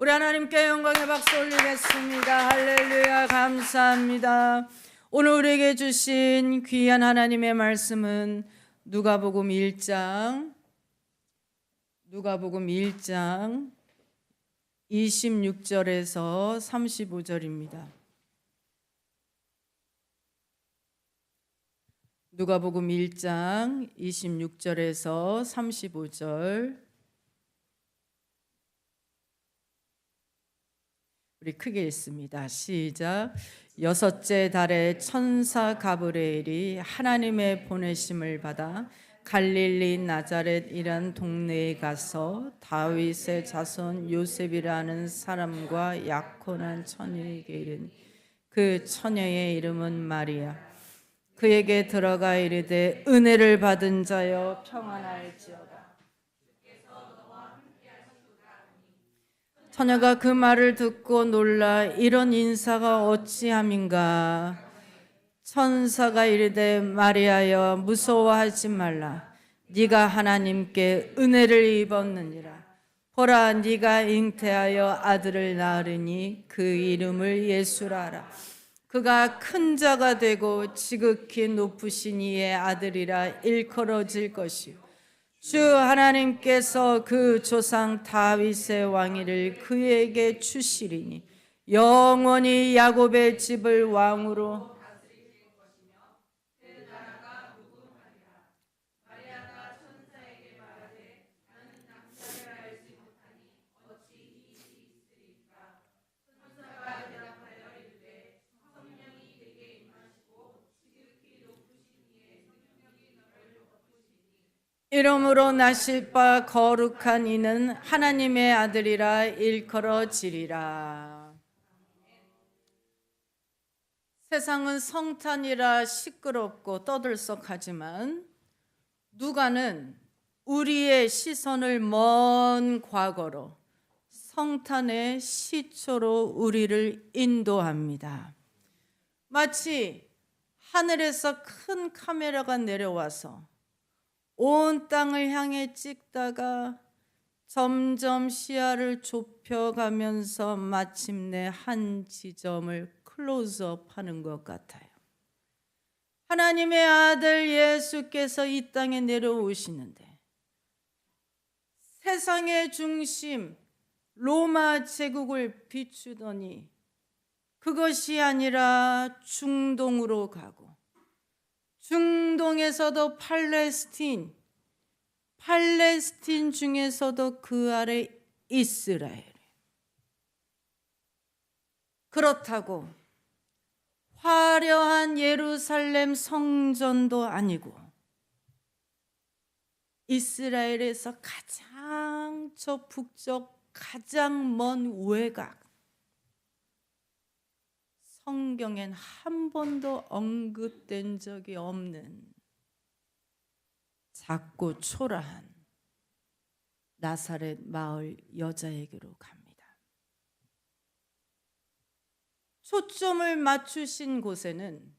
우리 하나님께 영광의 박수 올리겠습니다. 할렐루야, 감사합니다. 오늘 우리에게 주신 귀한 하나님의 말씀은 누가복음 1장 26절에서 35절입니다. 누가복음 1장 26절에서 35절 우리 크게 읽습니다. 시작. 여섯째 달에 천사 가브리엘이 하나님의 보내심을 받아 갈릴리 나자렛이란 동네에 가서 다윗의 자손 요셉이라는 사람과 약혼한 처녀에게 이르니 그 처녀의 이름은 마리아. 그에게 들어가 이르되 은혜를 받은 자여 평안할지어다. 처녀가 그 말을 듣고 놀라 이런 인사가 어찌함인가. 천사가 이르되 마리아여 무서워하지 말라. 네가 하나님께 은혜를 입었느니라. 보라 네가 잉태하여 아들을 낳으리니 그 이름을 예수라 하라. 그가 큰 자가 되고 지극히 높으신 이의 아들이라 일컬어질 것이요 주 하나님께서 그 조상 다윗의 왕위를 그에게 주시리니 영원히 야곱의 집을 왕으로 이름으로 나실 바 거룩한 이는 하나님의 아들이라 일컬어지리라. 세상은 성탄이라 시끄럽고 떠들썩하지만 누가는 우리의 시선을 먼 과거로 성탄의 시초로 우리를 인도합니다. 마치 하늘에서 큰 카메라가 내려와서 온 땅을 향해 찍다가 점점 시야를 좁혀가면서 마침내 한 지점을 클로즈업 하는 것 같아요. 하나님의 아들 예수께서 이 땅에 내려오시는데 세상의 중심 로마 제국을 비추더니 그것이 아니라 중동으로 가고 중동에서도 팔레스틴 중에서도 그 아래 이스라엘. 그렇다고 화려한 예루살렘 성전도 아니고 이스라엘에서 가장 저 북쪽 가장 먼 외곽, 성경엔 한 번도 언급된 적이 없는 작고 초라한 나사렛 마을 여자에게로 갑니다. 초점을 맞추신 곳에는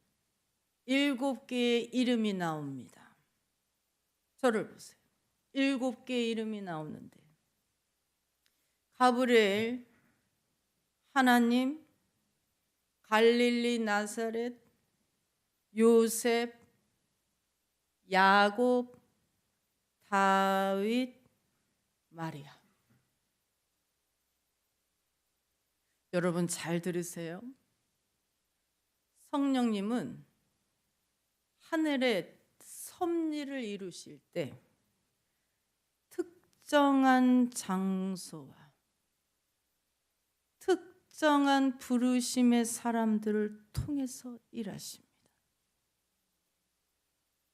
7개의 이름이 나옵니다. 저를 보세요. 7개의 이름이 나오는데 가브리엘, 하나님, 갈릴리 나사렛, 요셉, 야곱, 다윗, 마리아. 여러분 잘 들으세요. 성령님은 하늘에 섭리를 이루실 때 특정한 장소와 특정한 부르심의 사람들을 통해서 일하십니다.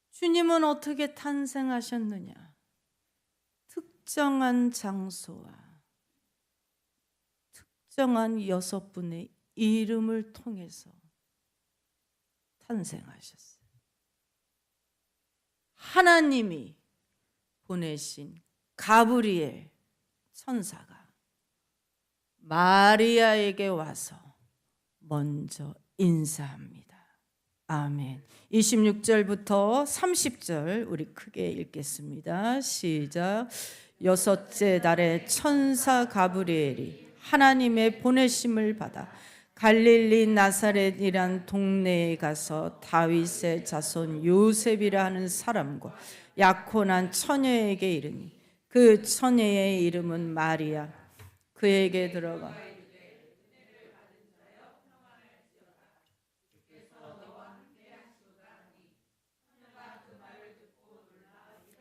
주님은 어떻게 탄생하셨느냐? 특정한 장소와 특정한 6분의 이름을 통해서 탄생하셨어요. 하나님이 보내신 가브리엘 천사가 마리아에게 와서 먼저 인사합니다. 아멘. 26절부터 30절 우리 크게 읽겠습니다. 시작. 여섯째 달에 천사 가브리엘이 하나님의 보내심을 받아 갈릴리 나사렛이란 동네에 가서 다윗의 자손 요셉이라 하는 사람과 약혼한 처녀에게 이르니 그 처녀의 이름은 마리아. 그에게 들어가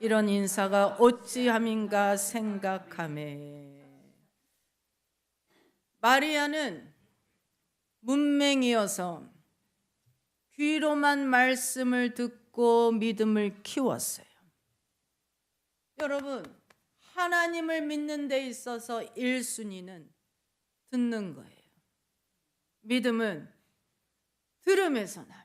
이런 인사가 어찌함인가 생각하매. 마리아는 문맹이어서 귀로만 말씀을 듣고 믿음을 키웠어요. 여러분, 하나님을 믿는 데 있어서 1순위는 듣는 거예요. 믿음은 들음에서 나며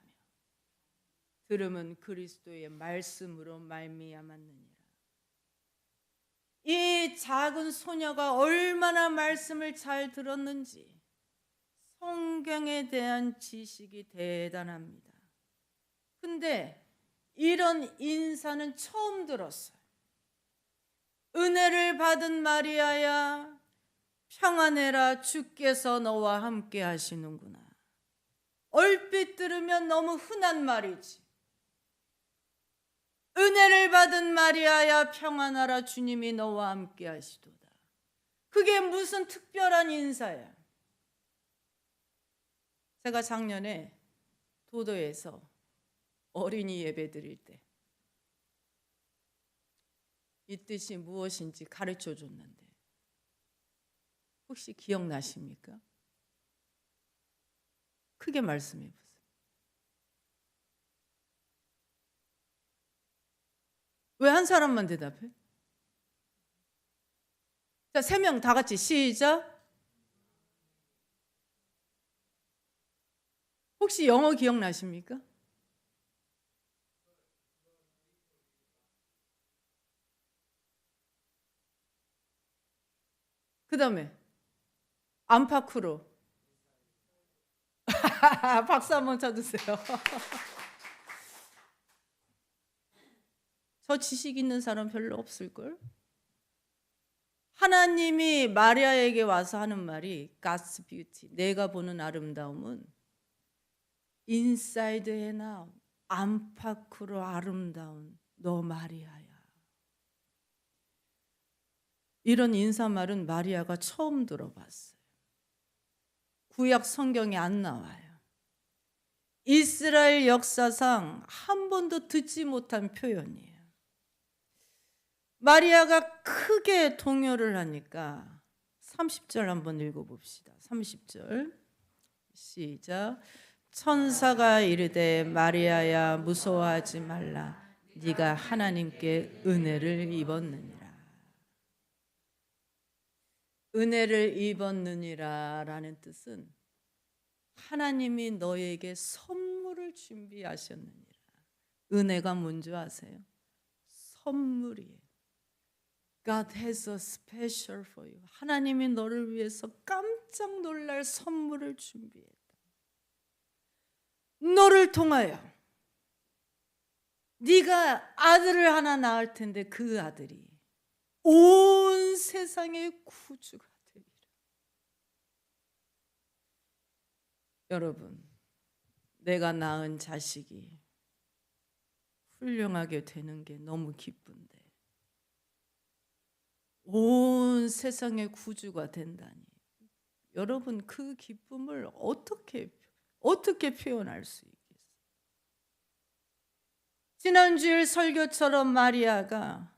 들음은 그리스도의 말씀으로 말미암았느니라. 이 작은 소녀가 얼마나 말씀을 잘 들었는지 성경에 대한 지식이 대단합니다. 근데 이런 인사는 처음 들었어요. 은혜를 받은 마리아야, 평안해라, 주께서 너와 함께 하시는구나. 얼핏 들으면 너무 흔한 말이지. 은혜를 받은 마리아야, 평안하라, 주님이 너와 함께 하시도다. 그게 무슨 특별한 인사야. 제가 작년에 도도에서 어린이 예배 드릴 때 이 뜻이 무엇인지 가르쳐 줬는데 혹시 기억나십니까? 크게 말씀해 보세요. 왜 한 사람만 대답해? 자, 3명 다 같이 시작. 혹시 영어 기억나십니까? 그 다음에 안팎으로 박수 한번 쳐주세요. 저 지식 있는 사람 별로 없을걸? 하나님이 마리아에게 와서 하는 말이 God's beauty, 내가 보는 아름다움은 inside and out, 안팎으로 아름다운 너 마리아야. 이런 인사말은 마리아가 처음 들어봤어요. 구약 성경에 안 나와요. 이스라엘 역사상 한 번도 듣지 못한 표현이에요. 마리아가 크게 동요를 하니까 30절 한번 읽어봅시다. 30절 시작. 천사가 이르되 마리아야 무서워하지 말라, 네가 하나님께 은혜를 입었느니라. 은혜를 입었느니라 라는 뜻은 하나님이 너에게 선물을 준비하셨느니라. 은혜가 뭔지 아세요? 선물이에요. God has a special for you. 하나님이 너를 위해서 깜짝 놀랄 선물을 준비했다. 너를 통하여 네가 아들을 하나 낳을 텐데 그 아들이 온 세상의 구주가 되리라. 여러분, 내가 낳은 자식이 훌륭하게 되는 게 너무 기쁜데 온 세상의 구주가 된다니, 여러분 그 기쁨을 어떻게 표현할 수 있겠어요? 지난주일 설교처럼 마리아가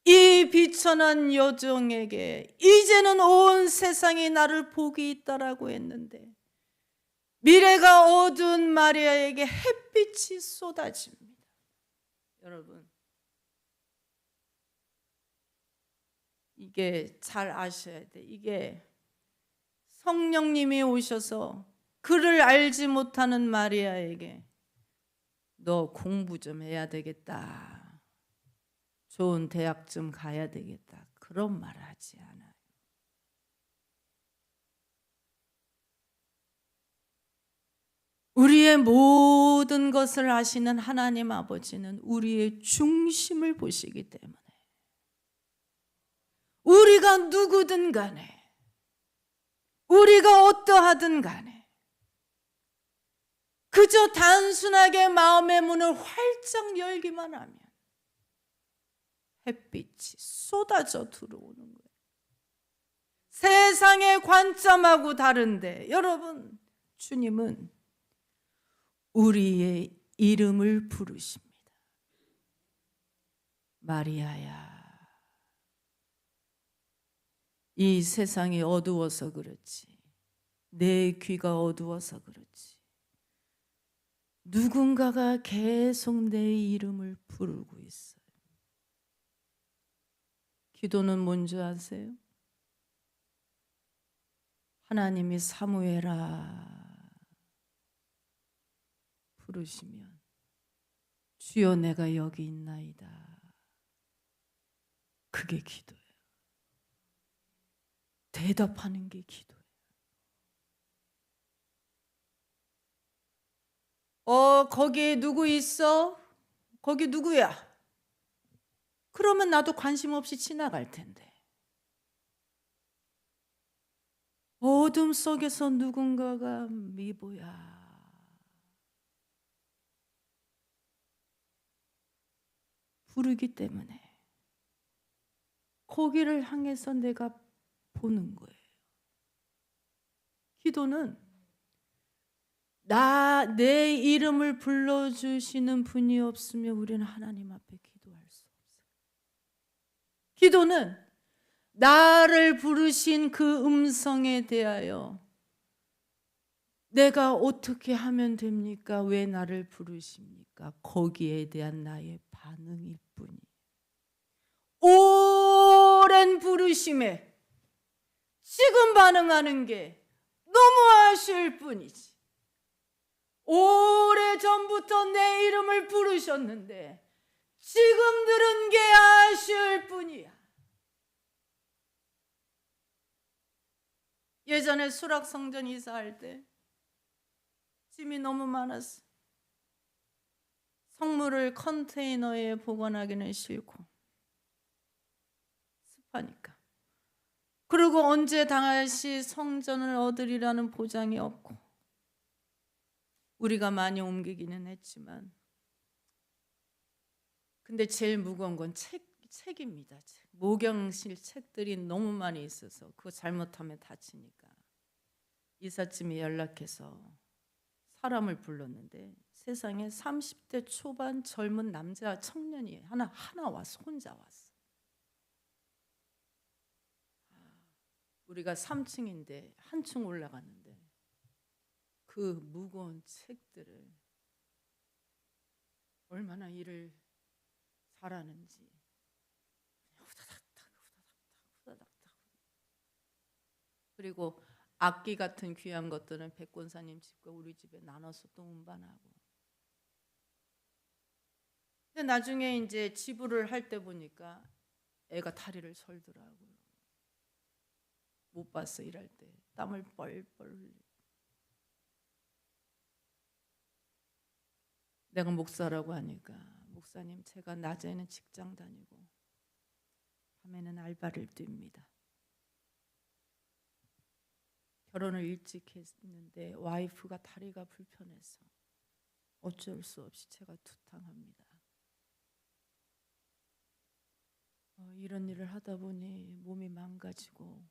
이 비천한 여종에게 이제는 온 세상이 나를 복이 있다라고 했는데 미래가 어두운 마리아에게 햇빛이 쏟아집니다. 여러분, 이게 잘 아셔야 돼. 이게 성령님이 오셔서 그를 알지 못하는 마리아에게 너 공부 좀 해야 되겠다, 좋은 대학 좀 가야 되겠다, 그런 말 하지 않아요. 우리의 모든 것을 아시는 하나님 아버지는 우리의 중심을 보시기 때문에 우리가 누구든 간에 어떠하든 간에 그저 단순하게 마음의 문을 활짝 열기만 하면 햇빛이 쏟아져 들어오는 거예요. 세상의 관점하고 다른데 여러분, 주님은 우리의 이름을 부르십니다. 마리아야. 이 세상이 어두워서 그렇지, 내 귀가 어두워서 그렇지, 누군가가 계속 내 이름을 부르고 있어요. 기도는 뭔지 아세요? 하나님이 사무엘아 부르시면 주여 내가 여기 있나이다. 그게 기도예요. 대답하는 게 기도예요. 거기에 누구 있어? 거기 누구야? 그러면 나도 관심 없이 지나갈 텐데. 어둠 속에서 누군가가 미보야. 부르기 때문에 거기를 향해서 내가 보는 거예요. 기도는 내 이름을 불러주시는 분이 없으면 우리는 하나님 앞에 기도할 수 없어요. 기도는 나를 부르신 그 음성에 대하여 내가 어떻게 하면 됩니까? 왜 나를 부르십니까? 거기에 대한 나의 반응일 뿐이에요. 오랜 부르심에 지금 반응하는 게 너무 아쉬울 뿐이지. 오래전부터 내 이름을 부르셨는데 지금 들은 게 아쉬울 뿐이야. 예전에 수락성전 이사할 때 짐이 너무 많았어. 성물을 컨테이너에 보관하기는 싫고 습하니까. 그리고 언제 다시 성전을 얻으리라는 보장이 없고, 우리가 많이 옮기기는 했지만, 근데 제일 무거운 건 책입니다. 모경실 책들이 너무 많이 있어서 그거 잘못하면 다치니까 이삿짐이 연락해서 사람을 불렀는데 세상에 30대 초반 젊은 남자 청년이 하나 와서 혼자 왔어. 우리가 3층인데 한 층 올라갔는데 그 무거운 책들을 얼마나 일을 잘하는지 후다닥. 그리고 악기 같은 귀한 것들은 백권사님 집과 우리 집에 나눠서 또 운반하고. 근데 나중에 이제 지불을 할 때 보니까 애가 다리를 설더라고요. 못 봤어. 일할 때 땀을 뻘뻘 흘리고. 내가 목사라고 하니까, 목사님 제가 낮에는 직장 다니고 밤에는 알바를 뜁니다. 결혼을 일찍 했는데 와이프가 다리가 불편해서 어쩔 수 없이 제가 투탕합니다. 이런 일을 하다 보니 몸이 망가지고,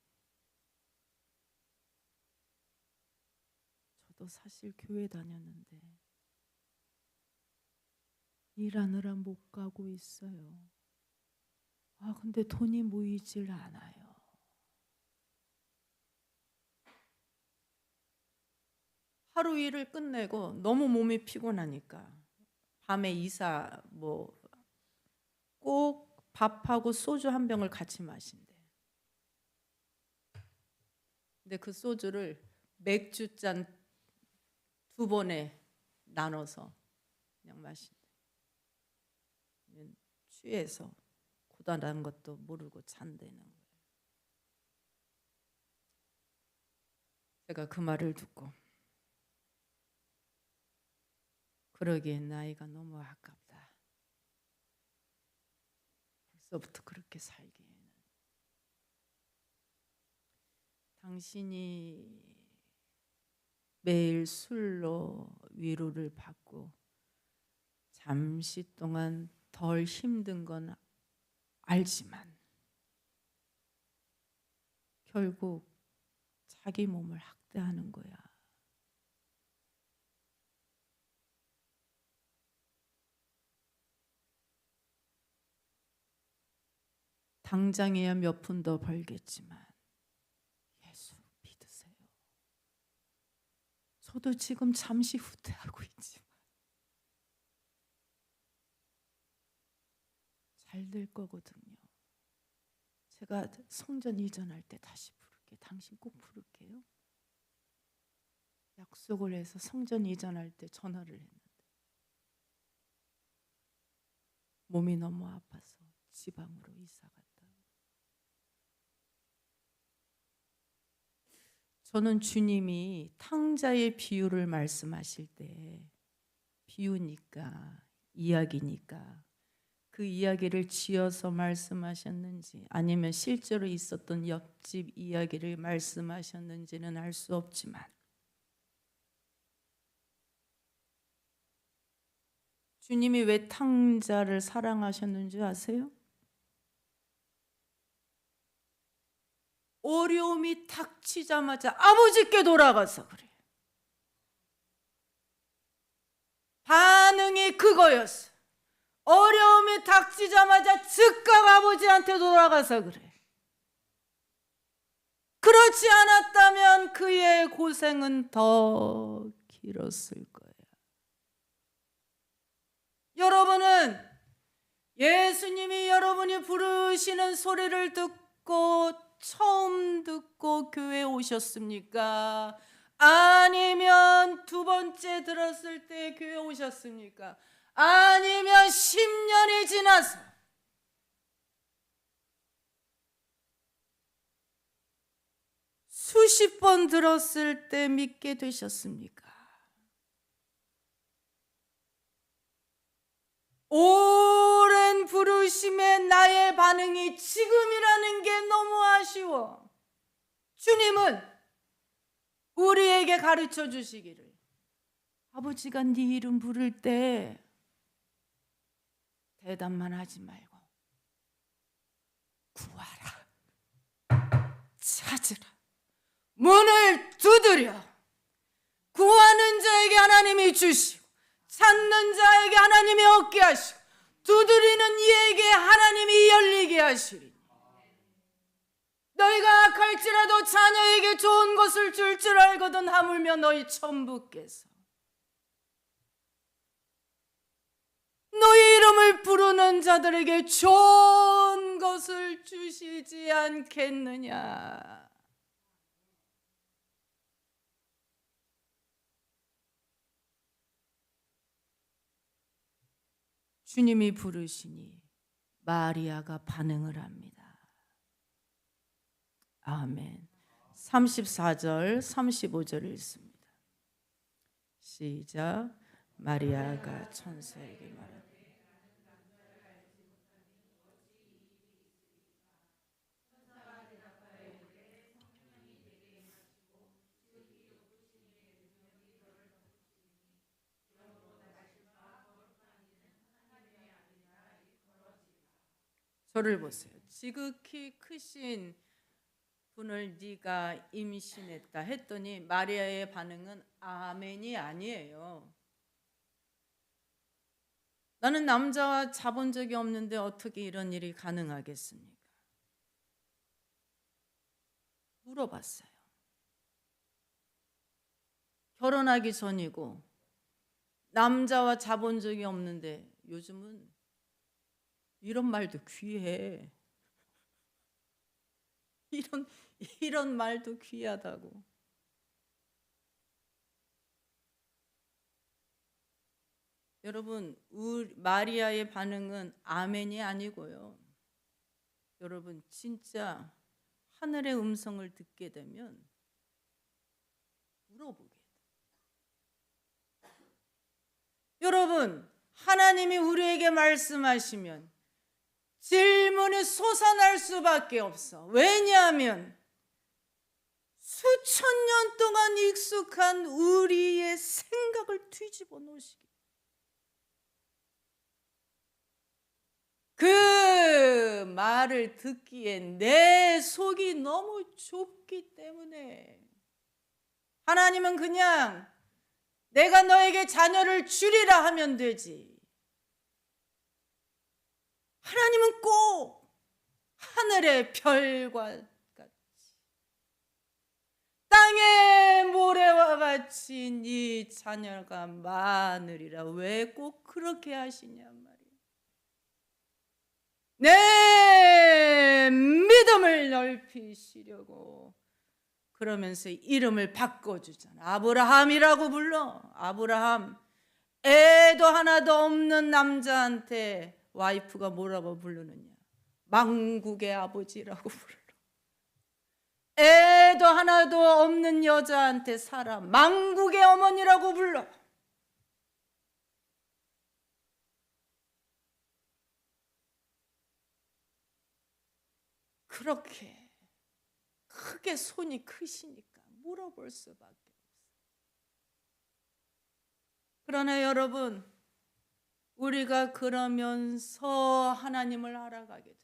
저도 사실 교회 다녔는데 일하느라 못 가고 있어요. 근데 돈이 모이질 않아요. 하루 일을 끝내고 너무 몸이 피곤하니까 밤에 이사 꼭 밥하고 소주 한 병을 같이 마신대. 근데 그 소주를 맥주잔 2번에 나눠서 그냥 마신대. 취해서 고단한 것도 모르고 잔대는 거예요. 제가 그 말을 듣고, 그러기엔 나이가 너무 아깝다. 벌써부터 그렇게 살기에는. 당신이 매일 술로 위로를 받고 잠시 동안 덜 힘든 건 알지만 결국 자기 몸을 학대하는 거야. 당장이야 몇 푼 더 벌겠지만 예수 믿으세요. 저도 지금 잠시 후퇴하고 있지만 잘 될 거거든요. 제가 성전 이전할 때 다시 부를게. 당신 꼭 부를게요. 약속을 해서 성전 이전할 때 전화를 했는데 몸이 너무 아파서 지방으로 이사 갔다. 저는 주님이 탕자의 비유를 말씀하실 때 비유니까 이야기니까 그 이야기를 지어서 말씀하셨는지 아니면 실제로 있었던 옆집 이야기를 말씀하셨는지는 알 수 없지만 주님이 왜 탕자를 사랑하셨는지 아세요? 어려움이 닥치자마자 아버지께 돌아가서 그래. 반응이 그거였어. 어려움이 닥치자마자 즉각 아버지한테 돌아가서 그래. 그렇지 않았다면 그의 고생은 더 길었을 거야. 여러분은 예수님이 여러분이 부르시는 소리를 듣고 처음 듣고 교회에 오셨습니까? 아니면 두 번째 들었을 때 교회에 오셨습니까? 아니면 10년이 지나서 수십 번 들었을 때 믿게 되셨습니까? 오랜 부르심에 나의 반응이 지금이라는 게 너무 아쉬워. 주님은 우리에게 가르쳐 주시기를 아버지가 네 이름 부를 때 대답만 하지 말고 구하라, 찾으라, 문을 두드려. 구하는 자에게 하나님이 주시고 찾는 자에게 하나님이 얻게 하시고 두드리는 이에게 하나님이 열리게 하시리. 너희가 악할지라도 자녀에게 좋은 것을 줄 줄 알거든 하물며 너희 천부께서 너희 이름을 부르는 자들에게 좋은 것을 주시지 않겠느냐. 주님이 부르시니 마리아가 반응을 합니다. 아멘. 34절 35절 읽습니다. 시작. 마리아가 천사에게 말하되 저를 보세요. 지극히 크신 분을 네가 임신했다 했더니 마리아의 반응은 아멘이 아니에요. 나는 남자와 자본 적이 없는데 어떻게 이런 일이 가능하겠습니까? 물어봤어요. 결혼하기 전이고 남자와 자본 적이 없는데 요즘은 이런 말도 귀해. 이런 말도 귀하다고. 여러분, 마리아의 반응은 아멘이 아니고요. 여러분, 진짜 하늘의 음성을 듣게 되면 물어보게 돼. 여러분, 하나님이 우리에게 말씀하시면 질문이 솟아날 수밖에 없어. 왜냐하면 수천 년 동안 익숙한 우리의 생각을 뒤집어 놓으시기. 그 말을 듣기에 내 속이 너무 좁기 때문에 하나님은 그냥 내가 너에게 자녀를 주리라 하면 되지. 하나님은 꼭 하늘의 별과 같이 땅의 모래와 같이 네 자녀가 많으리라. 왜 꼭 그렇게 하시냐 말이야. 내 믿음을 넓히시려고 그러면서 이름을 바꿔주잖아. 아브라함이라고 불러. 아브라함. 애도 하나도 없는 남자한테 와이프가 뭐라고 부르느냐. 망국의 아버지라고 불러. 애도 하나도 없는 여자한테 사라. 망국의 어머니라고 불러. 그렇게 크게 손이 크시니까 물어볼 수밖에 없어요. 그러나 여러분, 우리가 그러면서 하나님을 알아가게 돼요.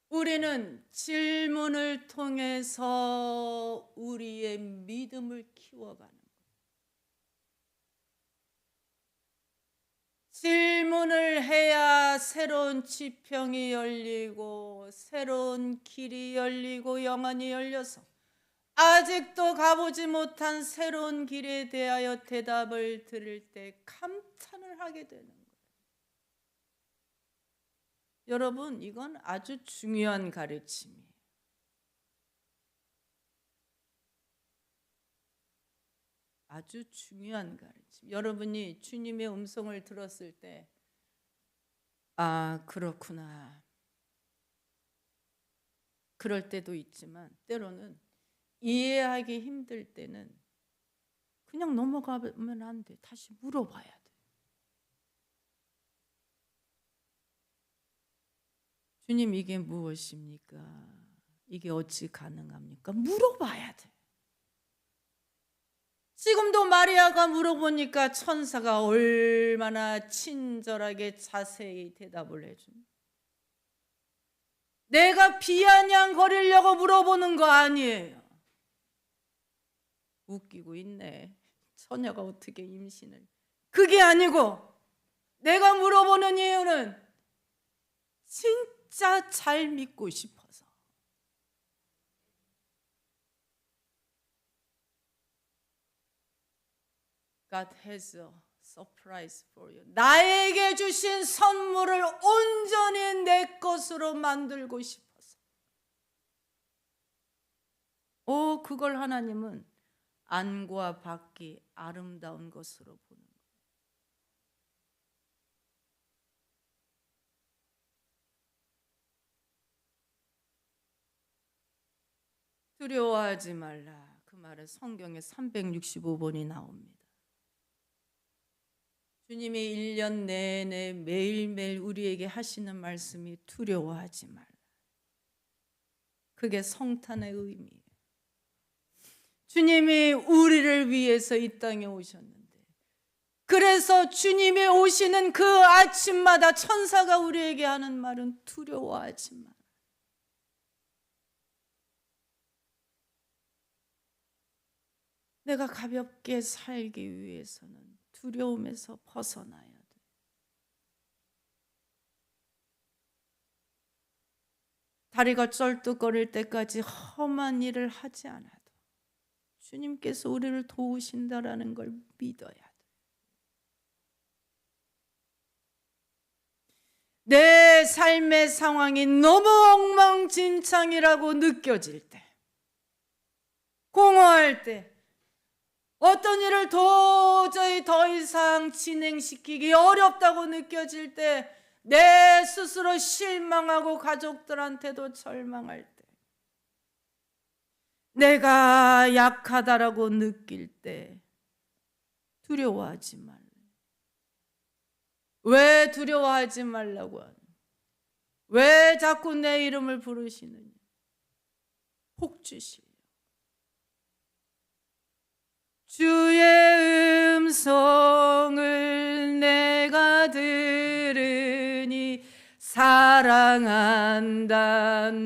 우리는 질문을 통해서 우리의 믿음을 키워가는 거예요. 질문을 해야 새로운 지평이 열리고 새로운 길이 열리고 영안이 열려서 아직도 가보지 못한 새로운 길에 대하여 대답을 들을 때 감탄을 하게 되는 거예요. 여러분, 이건 아주 중요한 가르침이에요. 아주 중요한 가르침. 여러분이 주님의 음성을 들었을 때, 아, 그렇구나. 그럴 때도 있지만 때로는 이해하기 힘들 때는 그냥 넘어가면 안 돼. 다시 물어봐야 돼. 주님, 이게 무엇입니까? 이게 어찌 가능합니까? 물어봐야 돼. 지금도 마리아가 물어보니까 천사가 얼마나 친절하게 자세히 대답을 해줍니다. 내가 비아냥거리려고 물어보는 거 아니에요. 웃기고 있네. 처녀가 어떻게 임신을. 그게 아니고 내가 물어보는 이유는 진짜 잘 믿고 싶어서. God has a surprise for you. 나에게 주신 선물을 온전히 내 것으로 만들고 싶어서. 그걸 하나님은 안과 밖이 아름다운 것으로 보는 거예요. 두려워하지 말라. 그 말은 성경에 365번이 나옵니다. 주님이 1년 내내 매일매일 우리에게 하시는 말씀이 두려워하지 말라. 그게 성탄의 의미예요. 주님이 우리를 위해서 이 땅에 오셨는데, 그래서 주님이 오시는 그 아침마다 천사가 우리에게 하는 말은 두려워하지 마라. 내가 가볍게 살기 위해서는 두려움에서 벗어나야 돼. 다리가 쩔뚝거릴 때까지 험한 일을 하지 않아도 주님께서 우리를 도우신다라는 걸 믿어야 돼. 내 삶의 상황이 너무 엉망진창이라고 느껴질 때, 공허할 때, 어떤 일을 도저히 더 이상 진행시키기 어렵다고 느껴질 때, 내 스스로 실망하고 가족들한테도 절망할 때, 내가 약하다라고 느낄 때 두려워하지 말라. 왜 두려워하지 말라고 하냐? 왜 자꾸 내 이름을 부르시느냐? 복 주시려. 주의 음성을 내가 들으니 사랑한단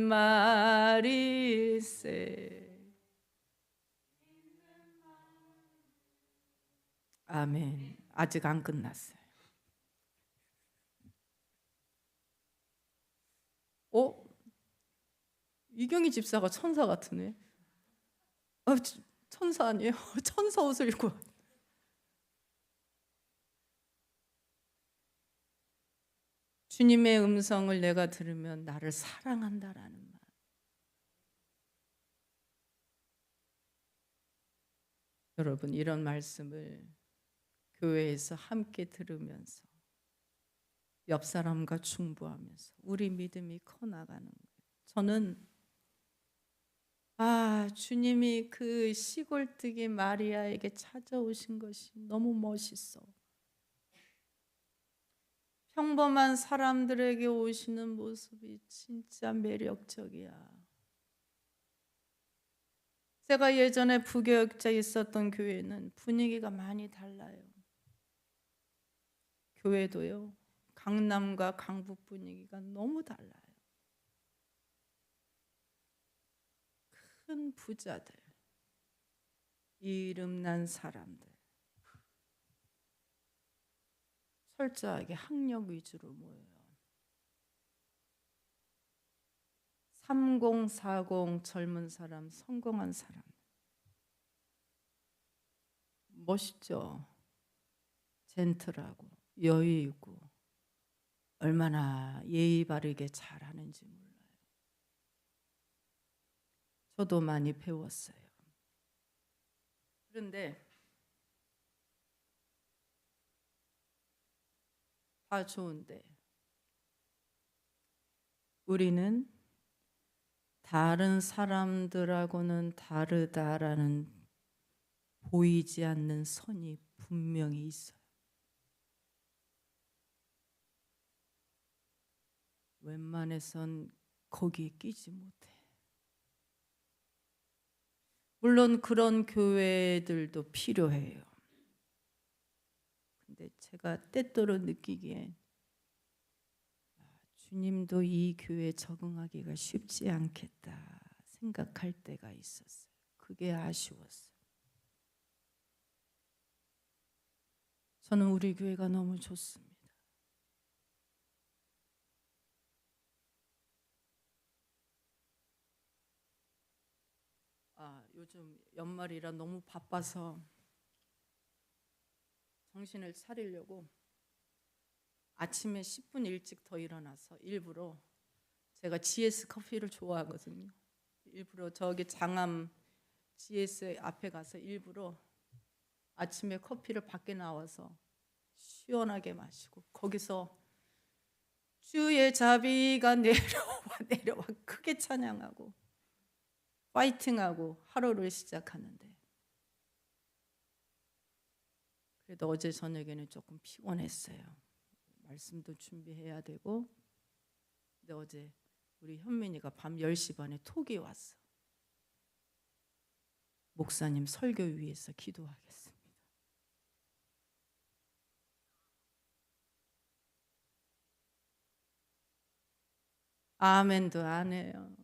말일세. 아멘. 아직 안 끝났어요. 이경희 집사가 천사 같으네. 천사 아니에요? 천사 옷을 입고. 주님의 음성을 내가 들으면 나를 사랑한다라는 말. 여러분, 이런 말씀을 교회에서 함께 들으면서 옆 사람과 중보하면서 우리 믿음이 커나가는 거예요. 저는 주님이 그 시골뜨기 마리아에게 찾아오신 것이 너무 멋있어. 평범한 사람들에게 오시는 모습이 진짜 매력적이야. 제가 예전에 부교역자에 있었던 교회는 분위기가 많이 달라요. 교회도요, 강남과 강북 분위기가 너무 달라요. 큰 부자들, 이름난 사람들, 철저하게 학력 위주로 모여요. 30, 40 젊은 사람, 성공한 사람. 멋있죠? 젠틀하고 여유 있고 얼마나 예의 바르게 잘하는지 몰라요. 저도 많이 배웠어요. 그런데 다 좋은데 우리는 다른 사람들하고는 다르다라는 보이지 않는 선이 분명히 있어요. 웬만해선 거기에 끼지 못해. 물론 그런 교회들도 필요해요. 근데 제가 때때로 느끼기엔 주님도 이 교회에 적응하기가 쉽지 않겠다 생각할 때가 있었어요. 그게 아쉬웠어요. 저는 우리 교회가 너무 좋습니다. 요즘 연말이라 너무 바빠서 정신을 차리려고 아침에 10분 일찍 더 일어나서 일부러, 제가 GS 커피를 좋아하거든요. 일부러 저기 장암 GS 앞에 가서 일부러 아침에 커피를 밖에 나와서 시원하게 마시고 거기서 주의 자비가 내려와 크게 찬양하고 파이팅하고 하루를 시작하는데, 그래도 어제 저녁에는 조금 피곤했어요. 말씀도 준비해야 되고. 근데 어제 우리 현민이가 밤 10시 반에 톡이 왔어. 목사님 설교 위해서 기도하겠습니다. 아멘도 안 해요.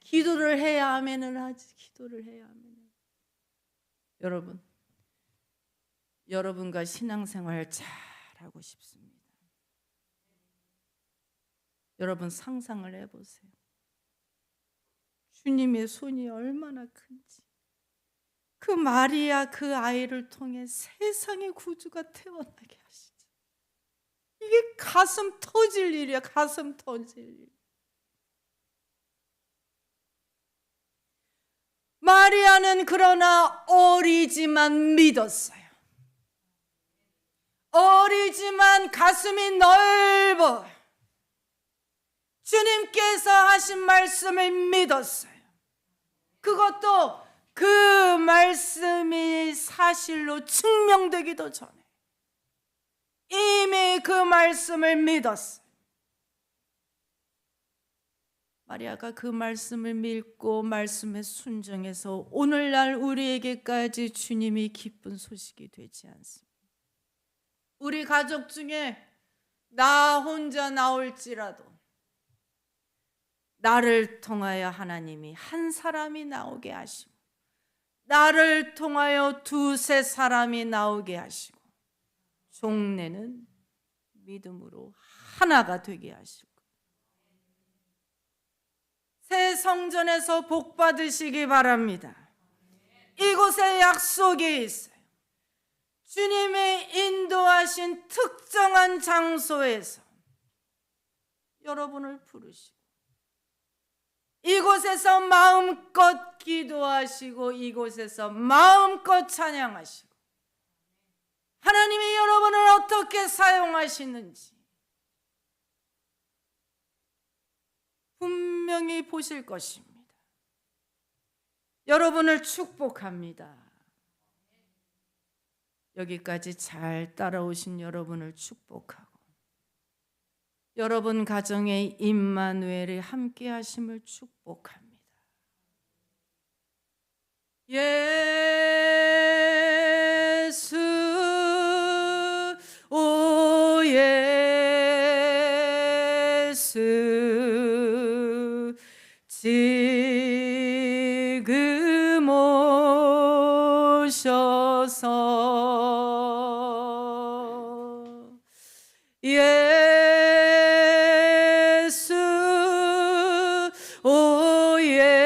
기도를 해야 아멘을 하지. 기도를 해야 아멘을. 여러분, 여러분과 신앙생활 잘하고 싶습니다. 여러분 상상을 해보세요. 주님의 손이 얼마나 큰지. 그 마리아 그 아이를 통해 세상의 구주가 태어나게 하시죠. 이게 가슴 터질 일이야. 가슴 터질 일. 마리아는 그러나 어리지만 믿었어요. 어리지만 가슴이 넓어 주님께서 하신 말씀을 믿었어요. 그것도 그 말씀이 사실로 증명되기도 전에 이미 그 말씀을 믿었어요. 마리아가 그 말씀을 믿고 말씀에 순종해서 오늘날 우리에게까지 주님이 기쁜 소식이 되지 않습니다. 우리 가족 중에 나 혼자 나올지라도 나를 통하여 하나님이 한 사람이 나오게 하시고, 나를 통하여 두세 사람이 나오게 하시고, 종래는 믿음으로 하나가 되게 하시고, 새 성전에서 복 받으시기 바랍니다. 이곳에 약속이 있어요. 주님의 인도하신 특정한 장소에서 여러분을 부르시고, 이곳에서 마음껏 기도하시고, 이곳에서 마음껏 찬양하시고, 하나님이 여러분을 어떻게 사용하시는지 분명히 보실 것입니다. 여러분을 축복합니다. 여기까지 잘 따라오신 여러분을 축복하고, 여러분 가정의 임마누엘이 함께 하심을 축복합니다. 예수, 오 예수, 지금 오셔서 예수, 오 예수,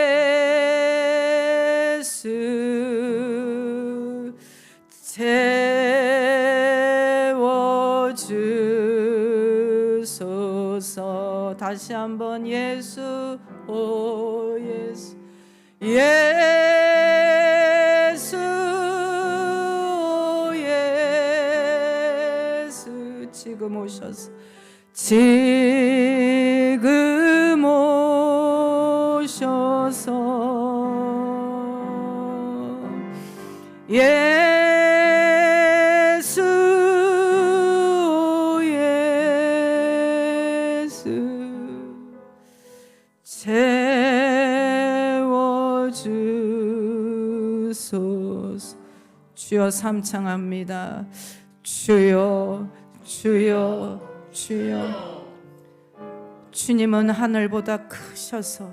채워주소서. 다시 한번 예수, 오 예수, 예수, 오 예수, 지금 오셔서, 지금 오셔서 예수, 예수, 채워주소서. 주여 삼창합니다. 주여, 주여, 주여. 주님은 하늘보다 크셔서